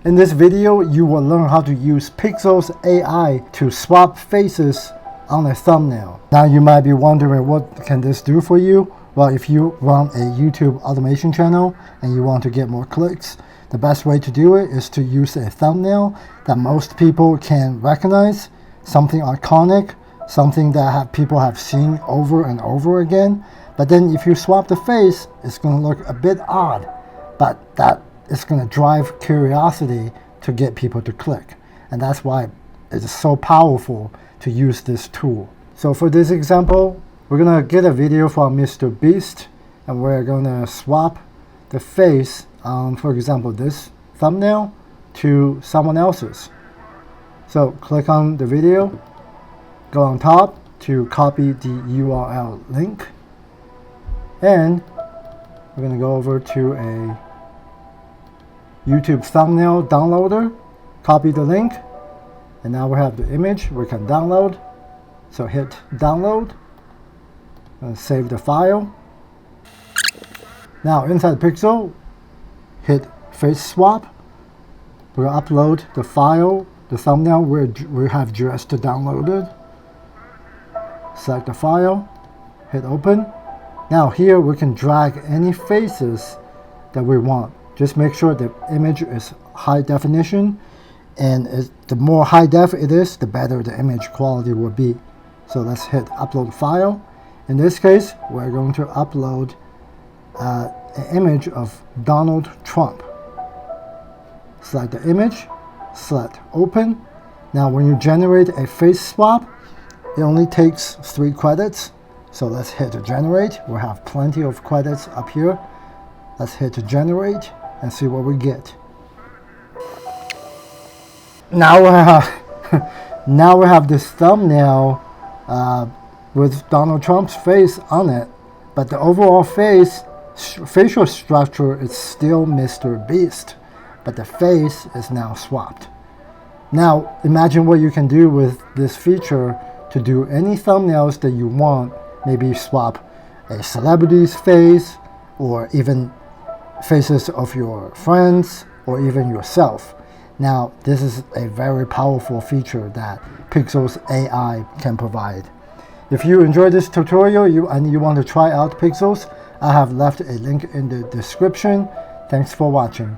In this video, you will learn how to use Pikzels AI to swap faces on a thumbnail. Now you might be wondering, what can this do for you? Well, if you run a YouTube automation channel and you want to get more clicks, the best way to do it is to use a thumbnail that most people can recognize, something iconic, something that people have seen over and over again. But then if you swap the face, it's going to look a bit odd, but that is going to drive curiosity to get people to click. And that's why it is so powerful to use this tool. So for this example, we're going to get a video from Mr. Beast, and we're going to swap the face on, for example, this thumbnail to someone else's. So click on the video, go on top to copy the URL link, and we're going to go over to a YouTube thumbnail downloader, copy the link, and now we have the image we can download. So hit download and save the file. Now inside Pikzels, hit FACESWAP. We'll upload the file, the thumbnail we have just downloaded. Select the file, hit open. Now here we can drag any faces that we want. Just make sure the image is high definition, and the more high def it is, the better the image quality will be. So let's hit upload file. In this case, we're going to upload an image of Donald Trump. Select the image, select open. Now when you generate a face swap, it only takes 3 credits. So let's hit generate. We'll have plenty of credits up here. Let's hit generate and see what we get. Now we have this thumbnail with Donald Trump's face on it, but the overall facial structure is still Mr. Beast, but the face is now swapped. Now imagine what you can do with this feature to do any thumbnails that you want. Maybe swap a celebrity's face, or even faces of your friends, or even yourself. Now this is a very powerful feature that Pikzels AI can provide. If you enjoyed this tutorial and you want to try out Pikzels, I have left a link in the description. Thanks for watching.